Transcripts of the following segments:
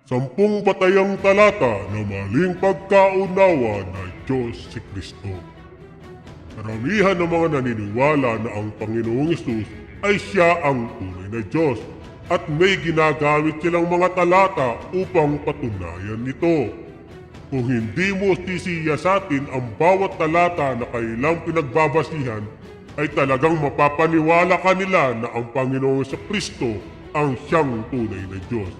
10 batayang talata na maling pagkaunawa na Diyos si Kristo. Karamihan ng mga naniniwala na ang Panginoong Hesus ay siya ang tunay na Diyos at may ginagamit silang mga talata upang patunayan nito. Kung hindi mo sisiyasatin ang bawat talata na kailang pinagbabasihan, ay talagang mapapaniwala ka nila na ang Panginoong Kristo ang siyang tunay na Diyos.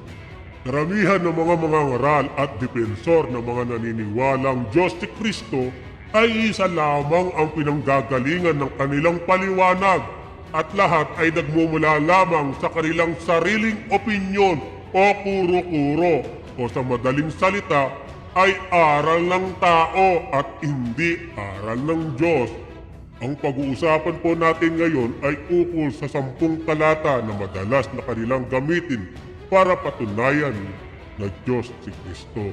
Karamihan ng mga mangangaral at depensor ng mga naniniwalang Diyos si Kristo ay isa lamang ang pinanggagalingan ng kanilang paliwanag at lahat ay nagmumula lamang sa kanilang sariling opinyon o kuro-kuro o sa madaling salita ay aral ng tao at hindi aral ng Diyos. Ang pag-uusapan po natin ngayon ay ukol sa 10 talata na madalas na kanilang gamitin para patunayan na Diyos si Kristo.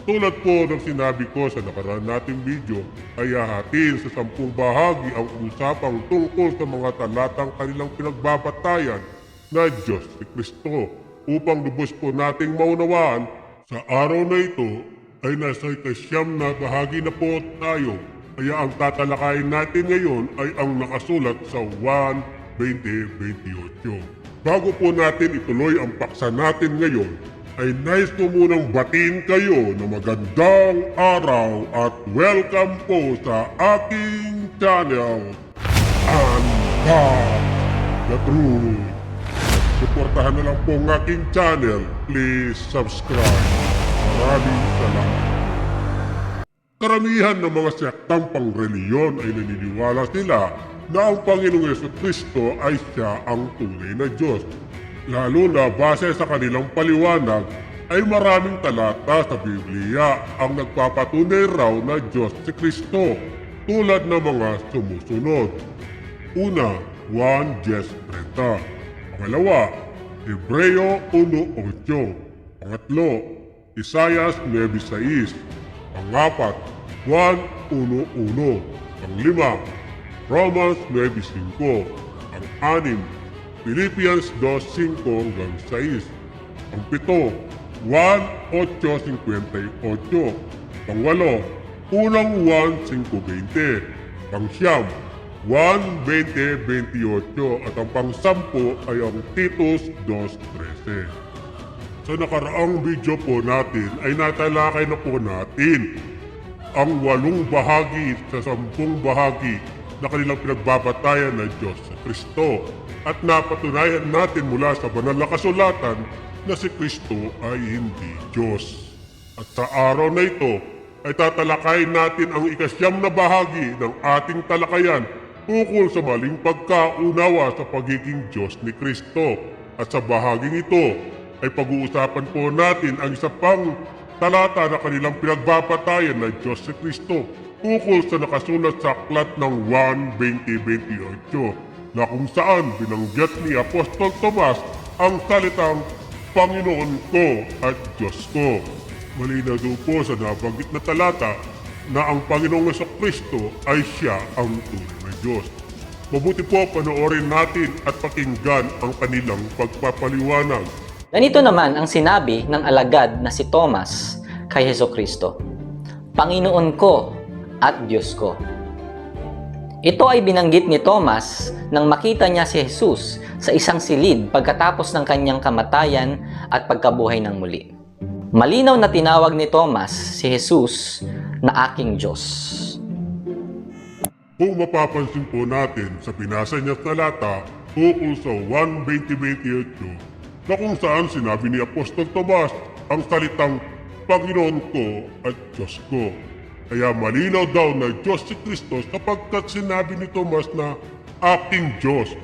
Tulad po ng sinabi ko sa nakaraan nating video, ay hahatiin sa 10 bahagi ang usapang tungkol sa mga talatang kanilang pinagbabatayan na Diyos si Kristo. Upang lubos po nating maunawaan, sa araw na ito ay nasa 9 na bahagi na po tayo. Kaya ang tatalakayin natin ngayon ay ang nakasulat sa 1:20-28. Bago po natin ituloy ang paksa natin ngayon, ay nais ko munang batiin kayo na magandang araw at welcome po sa aking channel, Uncut the Truth. Suportahan na lang po ang aking channel. Please subscribe. Maraming salamat. Karamihan ng mga sektang pangreliyon ay naniniwala sila na ang Panginoong Jesucristo ay siya ang tunay na Diyos. Lalo na base sa kanilang paliwanag ay maraming talata sa Biblia ang nagpapatunay raw na Diyos si Kristo tulad ng mga sumusunod. Una, 1:30. Pangalawa, Hebreo 1:8. Pangatlo, Isaias 9:6. Pangapat, 1:1. Panglima, Romans 9:5. Ang-anim, Philippians 2:5-6. Ang-pito, 1:8-58. Pang-walo, unang 1:5-20. Pang-siyam, 1:20-28. At ang pang-sampu ay ang Titus 2:13. Sa nakaraang video po natin ay natalakay na po natin ang 8 bahagi sa 10 bahagi na kanilang pinagbabatayan ng Diyos sa Kristo at napatunayan natin mula sa banal na kasulatan na si Kristo ay hindi Diyos. At sa araw na ito ay tatalakayin natin ang 9 na bahagi ng ating talakayan ukol sa maling pagkaunawa sa pagiging Diyos ni Kristo. At sa bahaging ito ay pag-uusapan po natin ang isa pang talata na kanilang pinagbabatayan ng Diyos si Kristo ukol sa nakasulat sa aklat ng 1:20-28 na kung saan binanggit ni Apostol Tomas ang salitang Panginoon ko at Diyos ko. Malinaw daw po sa nabanggit na talata na ang Panginoong Jesucristo ay siya ang tunay na Diyos. Mabuti po panoorin natin at pakinggan ang kanilang pagpapaliwanag. Ganito naman ang sinabi ng alagad na si Tomas kay Jesucristo, Panginoon ko at Diyos ko. Ito ay binanggit ni Tomas nang makita niya si Jesus sa isang silid pagkatapos ng kanyang kamatayan at pagkabuhay ng muli. Malinaw na tinawag ni Tomas si Jesus na aking Diyos. Kung mapapansin po natin sa binasa niya talata ukol sa 1:20-28 na kung saan sinabi ni Apostol Tomas ang salitang Panginoon ko at Diyos ko. Kaya malinaw daw na Diyos si Kristo sapagkat sinabi ni Tomas na aking Diyos.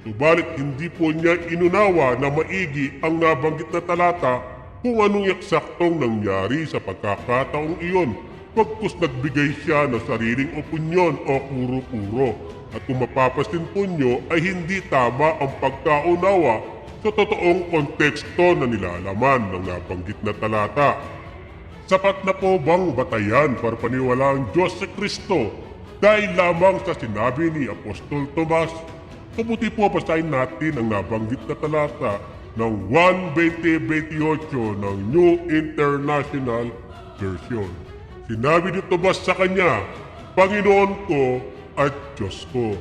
Subalit hindi po niya inunawa na maigi ang nabanggit na talata kung anong eksaktong nangyari sa pagkakataong iyon pagkus nagbigay siya ng sariling opinyon o kuro-kuro. At kung mapapansin po nyo ay hindi tama ang pagkaunawa sa totoong konteksto na nilalaman ng nabanggit na talata. Sapat na po bang batayan para paniwalaan Diyos si Kristo dahil lamang sa sinabi ni Apostol Tomas? Kabuti po basahin natin ang nabanggit na talata ng 1:20-28 ng New International Version. Sinabi ni Tomas sa kanya, Panginoon ko at Diyos ko.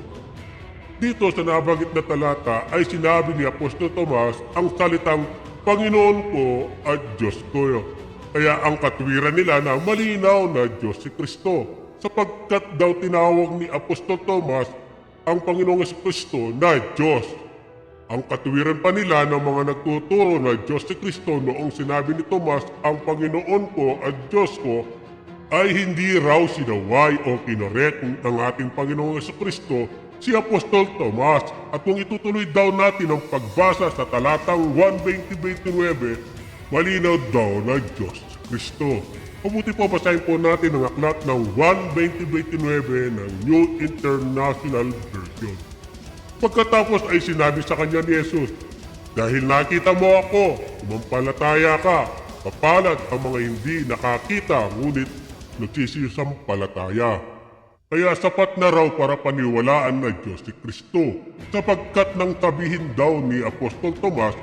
Dito sa nabanggit na talata ay sinabi ni Apostol Tomas ang salitang Panginoon ko at Diyos ko. Kaya ang katwiran nila na malinaw na Diyos si Kristo, sapagkat daw tinawag ni Apostol Tomas ang Panginoong Kristo na Diyos. Ang katwiran pa nila ng mga nagtuturo na Diyos si Kristo noong sinabi ni Tomas ang Panginoon ko at Diyos ko ay hindi raw sinaway o kinorek ng ating Panginoong Kristo si Apostol Tomas. At kung itutuloy daw natin ang pagbasa sa talatang 1:20-29, malinaw daw na Diyos si Kristo. Mabuti po basahin po natin ang aklat ng 1:20-29 ng New International Version. Pagkatapos ay sinabi sa kanya ni Jesus, Dahil nakita mo ako, sumampalataya ka, kapalad ang mga hindi nakakita ngunit nagsisisampalataya. Kaya sapat na raw para paniwalaan na Diyos si Kristo, sapagkat nang sabihin daw ni Apostol Tomas,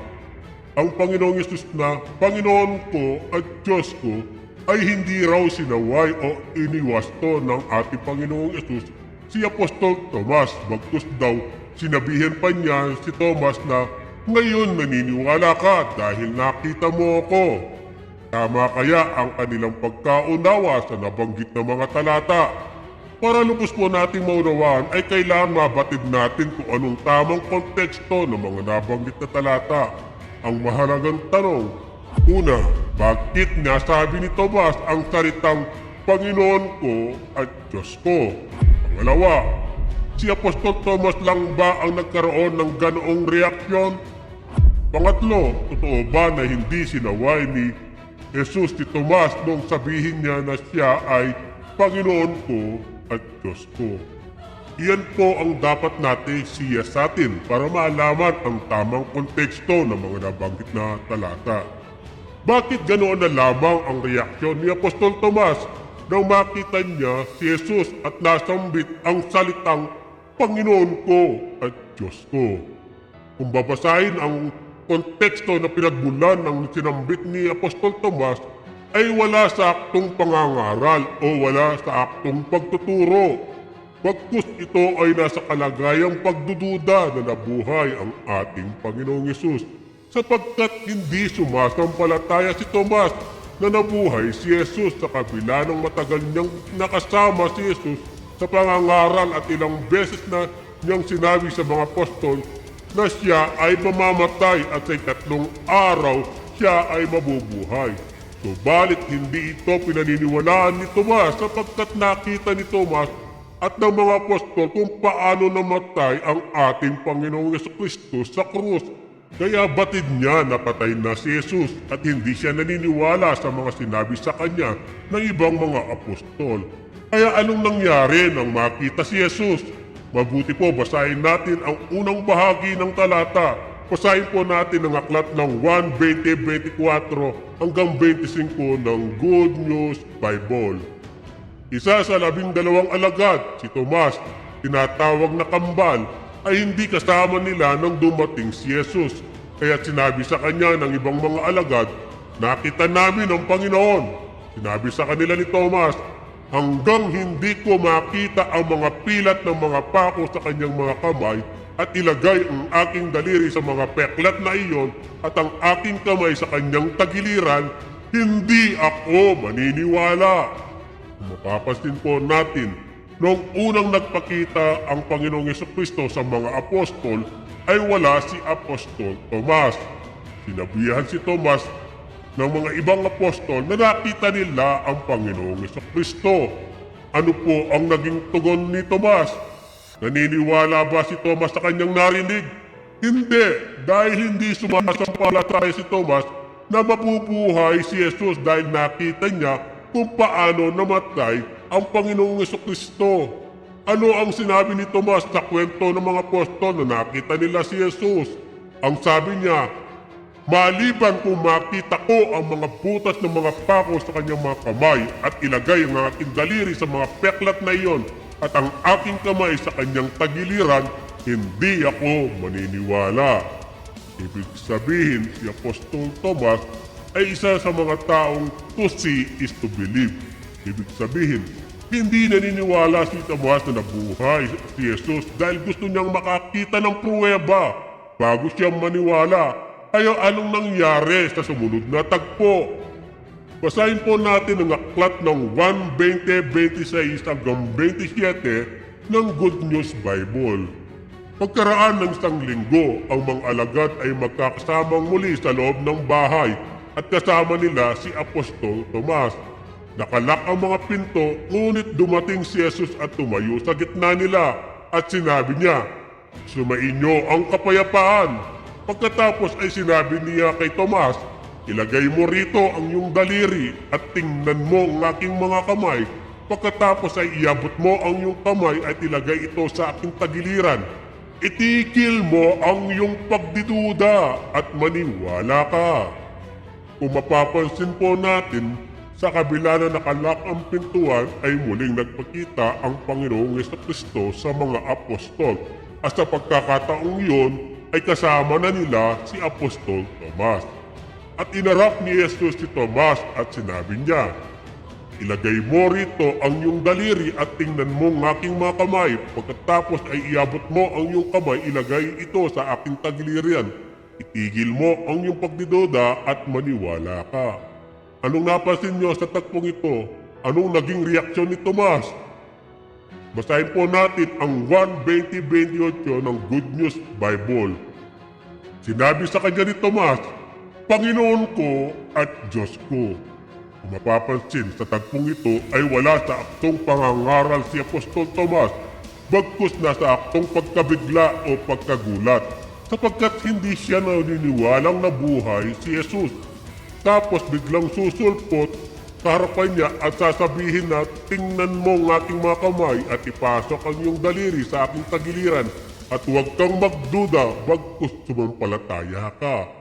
ang Panginoong Yesus na Panginoon ko at Diyos ko ay hindi raw sinaway o iniwasto ng ating Panginoong Yesus si Apostol Tomas. Bagkus daw sinabihan pa niya si Tomas na ngayon naniniwala ka dahil nakita mo ako. Tama kaya ang kanilang pagkaunawa sa nabanggit na mga talata. Para lubos po nating maunawaan ay kailangan mabatid natin kung anong tamang konteksto ng mga nabanggit na talata. Ang mahalagang tanong, una, bakit nasabi ni Tomas ang salitang Panginoon ko at Diyos ko? Pangalawa, si Apostol Tomas lang ba ang nagkaroon ng ganoong reaksyon? Pangatlo, totoo ba na hindi sinaway ni Jesus si Tomas nung sabihin niya na siya ay Panginoon ko at Diyos ko? Iyan po ang dapat natin siyasatin para maalaman ang tamang konteksto ng mga nabanggit na talata. Bakit ganoon na lamang ang reaksyon ni Apostol Tomas nang makita niya si Jesus at nasambit ang salitang Panginoon ko at Diyos ko? Kung babasahin ang konteksto na pinagmulan ng sinambit ni Apostol Tomas, ay wala sa aktong pangangaral o wala sa aktong pagtuturo. Bagkus ito ay nasa kalagayang pagdududa na nabuhay ang ating Panginoong Yesus, sapagkat hindi sumasampalataya si Tomas na nabuhay si Jesus sa kabila ng matagal niyang nakasama si Jesus sa pangangaral at ilang beses na niyang sinabi sa mga apostol na siya ay mamamatay at sa 3 araw siya ay mabubuhay. Subalit hindi ito pinaniniwalaan ni Tomas sapagkat nakita ni Tomas at ng mga apostol kung paano namatay ang ating Panginoong Jesucristo sa krus. Kaya batid niya na patay na si Jesus at hindi siya naniniwala sa mga sinabi sa kanya ng ibang mga apostol. Kaya anong nangyari nang makita si Jesus? Mabuti po basahin natin ang unang bahagi ng talata. Basahin po natin ang aklat ng 1:20-24 hanggang 25 ng Good News Bible. Isa sa 12 alagad, si Tomas, tinatawag na kambal, ay hindi kasama nila nang dumating si Jesus. Kaya sinabi sa kanya ng ibang mga alagad, nakita namin ang Panginoon. Sinabi sa kanila ni Tomas, hanggang hindi ko makita ang mga pilat ng mga pako sa kanyang mga kamay at ilagay ang aking daliri sa mga peklat na iyon at ang aking kamay sa kanyang tagiliran, hindi ako maniniwala. Mapapansin po natin, noong unang nagpakita ang Panginoong Jesucristo sa mga apostol, ay wala si Apostol Tomas. Sinabihan si Tomas ng mga ibang apostol na nakita nila ang Panginoong Jesucristo. Ano po ang naging tugon ni Tomas? Naniniwala ba si Tomas sa kanyang narinig? Hindi, dahil hindi sumasampalataya si Tomas na mabubuhay si Jesus dahil nakita niya kung paano namatay ang Panginoong Jesucristo. Ano ang sinabi ni Tomas sa kwento ng mga apostol na nakita nila si Jesus? Ang sabi niya, maliban kung makita ko ang mga butas ng mga pako sa kanyang mga kamay at ilagay ang aking daliri sa mga peklat na iyon at ang aking kamay sa kanyang tagiliran, hindi ako maniniwala. Ibig sabihin, si Apostol Tomas ay isa sa mga taong to see is to believe. Ibig sabihin, hindi naniniwala si Tomas na nabuhay si Jesus dahil gusto niyang makakita ng pruweba bago siya maniwala. Kaya anong nangyari sa sumunod na tagpo? Basahin po natin ang aklat ng 1:20-26 hanggang 27 ng Good News Bible. Pagkaraan ng isang linggo, ang mga alagad ay magkakasamang muli sa loob ng bahay at kasama nila si Apostol Tomas. Nakalak ang mga pinto, ngunit dumating si Jesus at tumayo sa gitna nila at sinabi niya, "Sumainyo ang kapayapaan." Pagkatapos ay sinabi niya kay Tomas, "Ilagay mo rito ang iyong daliri at tingnan mo ang aking mga kamay. Pagkatapos ay iabot mo ang iyong kamay at ilagay ito sa aking tagiliran. Itigil mo ang iyong pagdiduda at maniwala ka." Kung mapapansin po natin, sa kabila na nakalak ang pintuan ay muling nagpakita ang Panginoong Jesucristo sa mga apostol. At sa pagkakataong iyon ay kasama na nila si Apostol Tomas. At inarap ni Jesus si Tomas at sinabi niya, "Ilagay mo rito ang iyong daliri at tingnan mo ang aking mga kamay. Pagkatapos ay iabot mo ang iyong kamay, ilagay ito sa aking tagiliran. Itigil mo ang iyong pagdiduda at maniwala ka." Anong napansin niyo sa tagpong ito? Anong naging reaksyon ni Tomas? Basahin po natin ang 1:20-28 ng Good News Bible. Sinabi sa kanya ni Tomas, "Panginoon ko at Diyos ko." Kung mapapansin, sa tagpong ito ay wala sa aktong pangangaral si Apostol Tomas, bagkus na sa aktong pagkabigla o pagkagulat, sapagkat hindi siya naniniwalang nabuhay si Jesus. Tapos biglang susulpot sa harapan niya at sasabihin na, "Tingnan mo ang aking mga kamay at ipasok ang iyong daliri sa aking tagiliran at huwag kang magduda bagkus sumampalataya ka."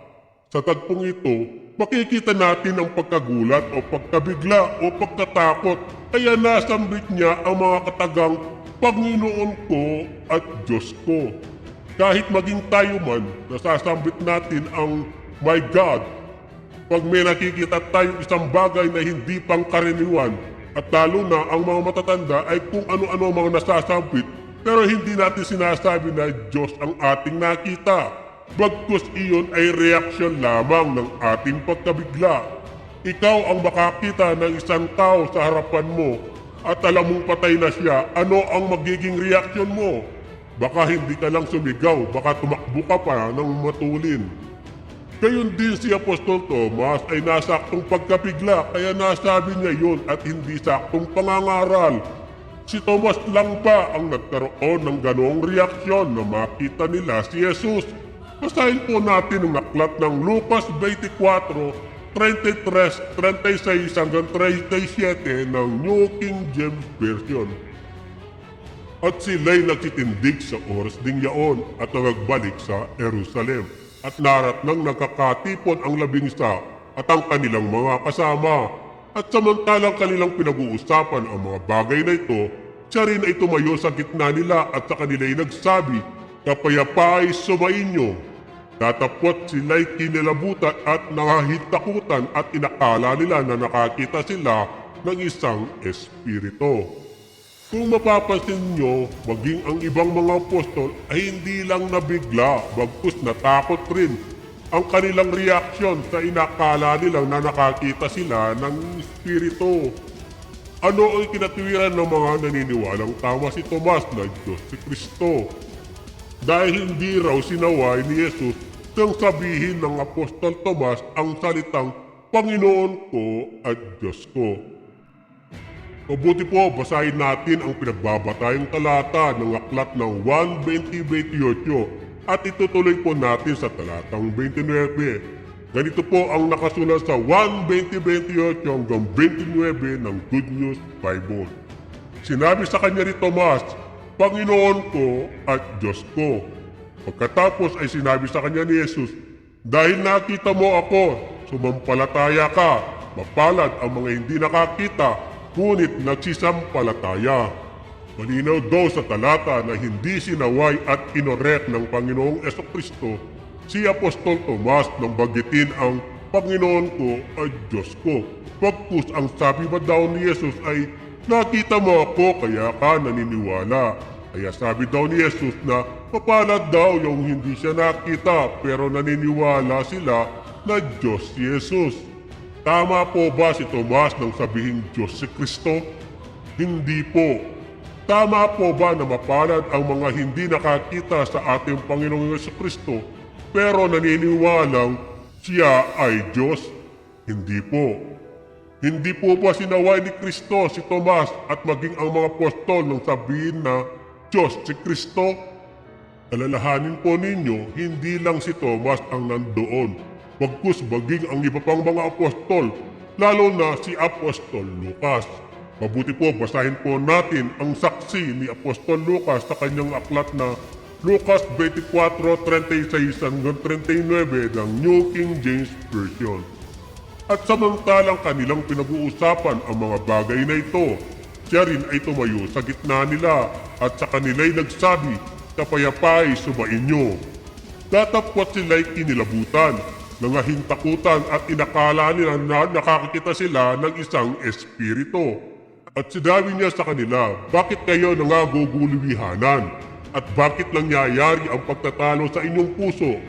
Sa tagpong ito, makikita natin ang pagkagulat o pagkabigla o pagkatakot, kaya nasambit niya ang mga katagang, "Panginoon ko at Diyos ko." Kahit maging tayo man, nasasambit natin ang "My God" pag may nakikita tayong isang bagay na hindi pangkaraniwan, at lalo na ang mga matatanda ay kung ano-ano ang mga nasasambit, pero hindi natin sinasabi na Diyos ang ating nakita. Bagkus iyon ay reaksyon lamang ng ating pagkabigla. Ikaw ang makakita ng isang tao sa harapan mo at alam mong patay na siya, ano ang magiging reaksyon mo? Baka hindi ka lang sumigaw, baka tumakbo ka pa ng matulin. Gayon din si Apostol Tomas ay nasaktong pagkabigla, kaya nasabi niya yun at hindi saktong pangangaral. Si Tomas lang ba ang nagkaroon ng ganoong reaksyon na makita nila si Jesus? Basahin po natin ang aklat ng Lucas 24:33-36 hanggang 37 ng New King James Version. "At sila'y nagtitindig sa oras ding yaon at nagbalik sa Jerusalem. At naratnang nagkakatipon ang 11 at ang kanilang mga kasama. At samantalang kanilang pinag-uusapan ang mga bagay na ito, siya rin ay tumayo sa gitna nila at sa kanila'y nagsabi, 'Kapayapa'y sumainyo.' Tatapot sila'y kinilabutan at nangahitakutan at inakala nila na nakakita sila ng isang espiritu." Kung mapapansin nyo, maging ang ibang mga apostol ay hindi lang nabigla, bagkus natakot rin ang kanilang reaksyon sa inakala nilang na nakakita sila ng espiritu. Ano ang kinatwiran ng mga naniniwalang tama si Tomas na Diyos si Kristo? Dahil hindi raw sinaway ni Jesus nang sabihin ng Apostol Tomas ang salitang, "Panginoon ko at Diyos ko." Mabuti po, basahin natin ang pinagbabatayang talata ng aklat ng 1:20-28 at itutuloy po natin sa talatang 29. Ganito po ang nakasulat sa 1:20-28 hanggang 29 ng Good News Bible. Sinabi sa kanya ni Tomas, "Panginoon ko at Diyos ko." Pagkatapos ay sinabi sa kanya ni Jesus, "Dahil nakita mo ako, sumampalataya ka. Mapalad ang mga hindi nakakita, ngunit nagsisampalataya." Malinaw daw sa talata na hindi sinaway at inorek ng Panginoong Jesucristo Si Apostol Tomas nang bagitin ang Panginoon ko ay Diyos ko. Pagkus ang sabi ba daw ni Jesus ay, nakita mo ako kaya ka naniniwala. Kaya sabi daw ni Jesus na mapalad daw yung hindi siya nakita pero naniniwala sila na Diyos si Jesus. Tama po ba si Tomas nang sabihin Diyos si Kristo? Hindi po. Tama po ba na mapalad ang mga hindi nakakita sa ating Panginoong Jesucristo pero naniniwalang siya ay Diyos? Hindi po. Hindi po ba sinaway ni Kristo si Tomas at maging ang mga apostol nang sabihin na Diyos si Kristo? Alalahanin po ninyo, hindi lang si Tomas ang nandoon, bagkus maging ang iba pang mga apostol, lalo na si Apostol Lucas. Mabuti po basahin po natin ang saksi ni Apostol Lucas sa kanyang aklat na Lucas 24:36 hanggang 39 ng New King James Version. At samantalang kanilang pinag-uusapan ang mga bagay na ito, siya rin ay tumayo sa gitna nila at sa kanila'y nagsabi, "Kapayapay sumainyo." Datapwat sila'y kinilabutan, nangahintakutan at inakala nila na nakakita sila ng isang espiritu. At sinabi niya sa kanila, "Bakit kayo nangagugulubihanan? At bakit nangyayari ang pagtatalo sa inyong puso?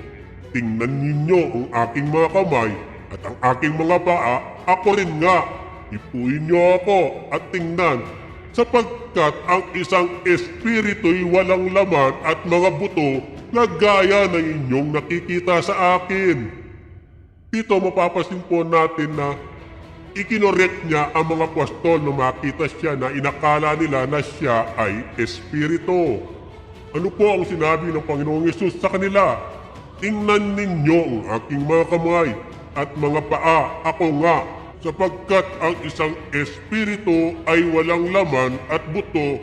Tingnan ninyo ang aking mga kamay at ang aking mga paa, ako rin nga. Ipuin niyo ako at tingnan, sapagkat ang isang espiritu'y walang laman at mga buto na gaya ng inyong nakikita sa akin." Dito mapapasin po natin na ikinorek niya ang mga apostol na makita siya na inakala nila na siya ay espiritu. Ano po ang sinabi ng Panginoong Yesus sa kanila? "Tingnan ninyo ang aking mga kamay at mga paa, ako nga, sapagkat ang isang espiritu ay walang laman at buto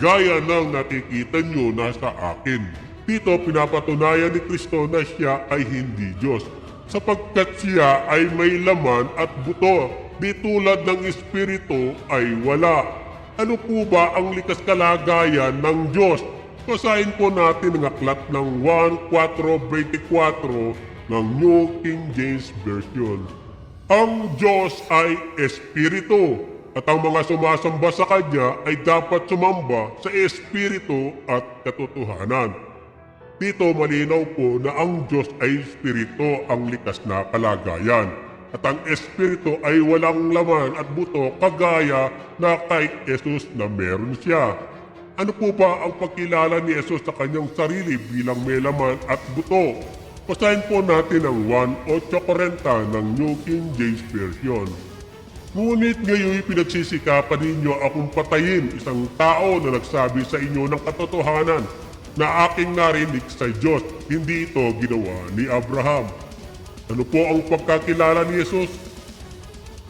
gaya ng nakikita nyo nasa akin." Dito pinapatunayan ni Kristo na siya ay hindi Diyos, sapagkat siya ay may laman at buto, di tulad ng espiritu ay wala. Ano po ba ang likas kalagayan ng Diyos? Basahin po natin ang aklat ng 1:4-24 ng New King James Version. Ang Diyos ay espiritu, at ang mga sumasamba sa Kanya ay dapat sumamba sa espiritu at katotohanan. Dito malinaw po na ang Diyos ay espiritu ang likas na kalagayan, at ang espiritu ay walang laman at buto kagaya na kay Jesus na meron siya. Ano po ba ang pagkilala ni Jesus sa kanyang sarili bilang may laman at buto? Basahin po natin ang 1:8-40 ng New King James Version. "Ngunit ngayon pinagsisikapan ninyo akong patayin isang tao na nagsabi sa inyo ng katotohanan na aking narinig sa Diyos. Hindi ito ginawa ni Abraham." Ano po ang pagkakilala ni Jesus?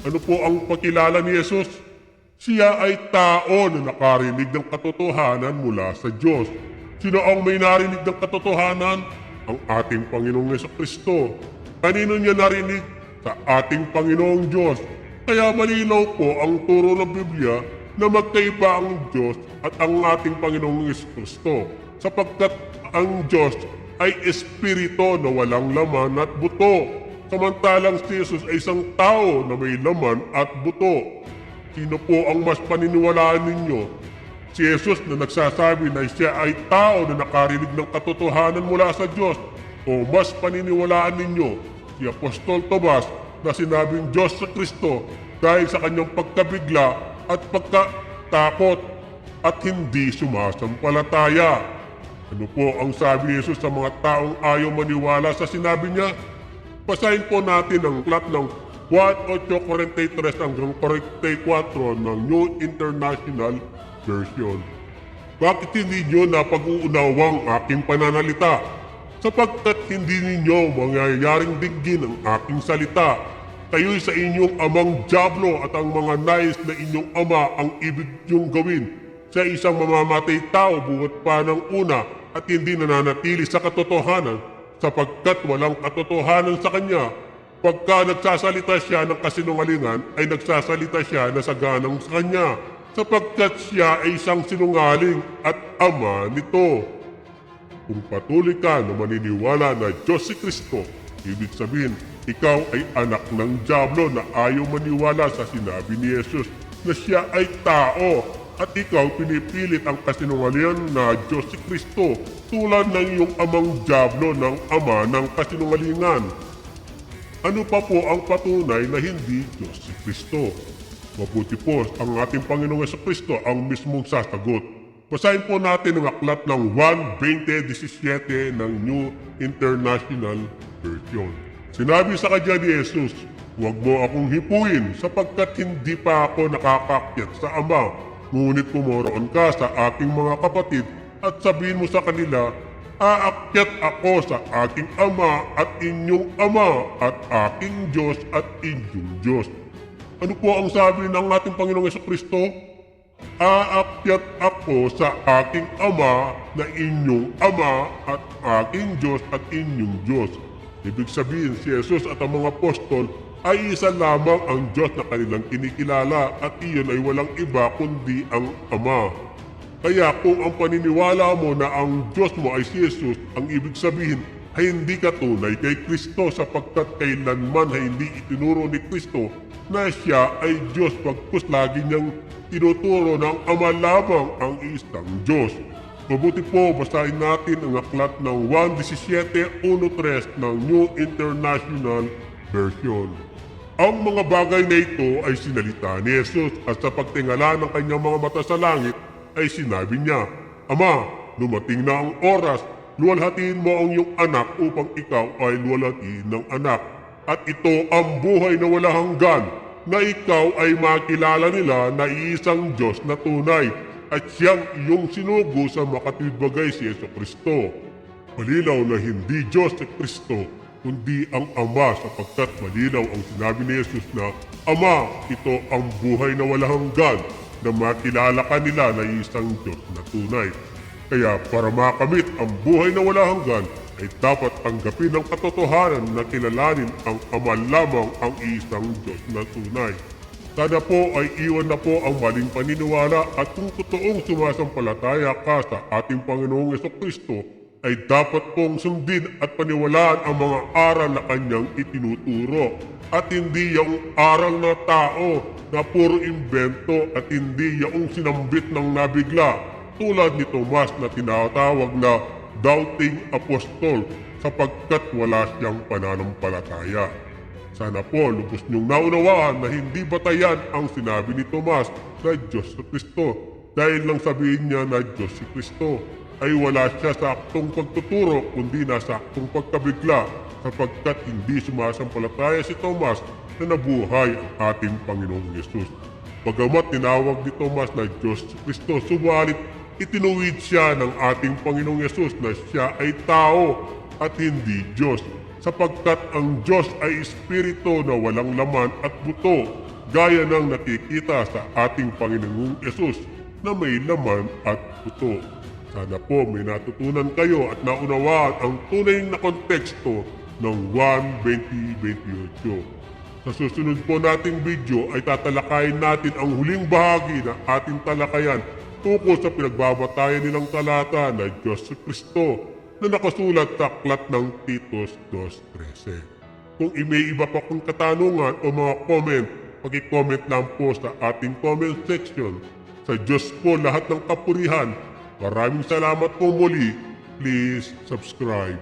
Ano po ang pagkilala ni Jesus? Siya ay tao na nakarinig ng katotohanan mula sa Diyos. Sino ang may narinig ng katotohanan? Ang ating Panginoong Jesucristo. Kanino niya narinig? Sa ating Panginoong Diyos. Kaya malinaw po ang turo ng Biblia na magkaiba ang Diyos at ang ating Panginoong Jesucristo, sapagkat ang Diyos ay espiritu na walang laman at buto, samantalang si Jesus ay isang tao na may laman at buto. Sino po ang mas paniniwalaan ninyo? Si Jesus na nagsasabi na siya ay tao na nakarinig ng katotohanan mula sa Diyos, o mas paniniwalaan ninyo si Apostol Tomas na sinabing Diyos sa Kristo dahil sa kanyang pagkabigla at pagkatakot at hindi sumasampalataya? Ano po ang sabi ni Jesus sa mga taong ayaw maniwala sa sinabi niya? Basahin po natin ang aklat ng 1:8-43 hanggang 44 ng New International Version. "Bakit hindi nyo napag-uunawang aking pananalita? Sapagkat hindi ninyo mangyayaring dinggin ang aking salita. Kayo'y sa inyong amang dyablo at ang mga nais na inyong ama ang ibig nyong gawin. Sa isang mamamatay tao buhat pa ng una at hindi nananatili sa katotohanan, sapagkat walang katotohanan sa kanya. Pagka nagsasalita siya ng kasinungalingan, ay nagsasalita siya na saganang sa kanya, sapagkat siya ay isang sinungaling at ama nito." Kung patuloy ka na maniniwala na Diyos si Kristo, ibig sabihin, ikaw ay anak ng Diablo na ayaw maniwala sa sinabi ni Jesus na siya ay tao at ikaw pinipilit ang kasinungalingan na Diyos si Kristo tulad ng iyong amang Diablo ng ama ng kasinungalingan. Ano pa po ang patunay na hindi Diyos si Kristo? Mabuti po ang ating Panginoong Kristo ang mismong sasagot. Basahin po natin ang aklat ng 1:20-17 ng New International Version. Sinabi sa kanya ni Jesus, "Huwag mo akong hipuin sapagkat hindi pa ako nakakakyat sa Ama. Ngunit pumoroon ka sa aking mga kapatid at sabihin mo sa kanila, aakyat ako sa aking Ama at inyong Ama at aking Diyos at inyong Diyos." Ano po ang sabi ng ating Panginoong Kristo? Aakyat ako sa aking Ama na inyong Ama at aking Diyos at inyong Diyos. Ibig sabihin si Jesus at ang mga apostol ay isa lamang ang Diyos na kanilang kinikilala at iyon ay walang iba kundi ang Ama. Kaya kung ang paniniwala mo na ang Diyos mo ay si Jesus, ang ibig sabihin ay hindi ka tunay kay Kristo sapagkat kailanman ay hindi itinuro ni Kristo na siya ay Diyos pagkus lagi niyang tinuturo ng Ama lamang ang isang Diyos. Mabuti po basahin natin ang aklat ng 1:17-1:3 ng New International Version. Ang mga bagay na ito ay sinalita ni Jesus at sa pagtingala ng kanyang mga mata sa langit ay sinabi niya, "Ama, dumating na ang oras, luwalhatiin mo ang iyong anak upang ikaw ay luwalhatiin ng anak. At ito ang buhay na walang hanggan, na ikaw ay makilala nila na iisang Diyos na tunay at siyang iyong sinugo sa makatwidbagay si Jesucristo." Malinaw na hindi Diyos si Kristo, kundi ang Ama sapagkat malinaw ang sinabi ni Jesus na, "Ama, ito ang buhay na walang hanggan, na makilala ka nila na isang Diyos na tunay." Kaya para makamit ang buhay na walang hanggan, ay dapat tanggapin ang katotohanan na kilalanin ang Ama lamang ang isang Diyos na tunay. Sana po ay iwan na po ang maling paniniwala at kung totoong sumasampalataya ka sa ating Panginoong Jesucristo, ay dapat pong sundin at paniwalaan ang mga aral na kanyang itinuturo at hindi yung aral na tao na puro imbento at hindi yung sinambit ng nabigla tulad ni Tomas na tinatawag na doubting apostol sapagkat wala siyang pananampalataya. Sana po lubos niyong naunawaan na hindi batayan ang sinabi ni Tomas na Diyos si Kristo dahil lang sabihin niya na Diyos si Kristo ay wala siya sa aktong pagtuturo kundi nasa aktong pagkabigla sapagkat hindi sumasampalataya si Tomas na nabuhay ang ating Panginoong Yesus. Bagamat tinawag ni Tomas na Diyos si Kristo, subalit itinuwid siya ng ating Panginoong Yesus na siya ay tao at hindi Diyos sapagkat ang Diyos ay espiritu na walang laman at buto gaya ng nakikita sa ating Panginoong Yesus na may laman at buto. Sana po may natutunan kayo at naunawaan ang tunay na konteksto ng 1:20-28. Sa susunod po nating video ay tatalakayin natin ang huling bahagi ng ating talakayan tungkol sa pinagbabatayan nilang talata na Diyos si Kristo na nakasulat sa aklat ng Titus 2:13. Kung may iba pa kong katanungan o mga comment, pag-comment lang po sa ating comment section. Sa Diyos po lahat ng kapurihan. Maraming salamat po muli. Please subscribe.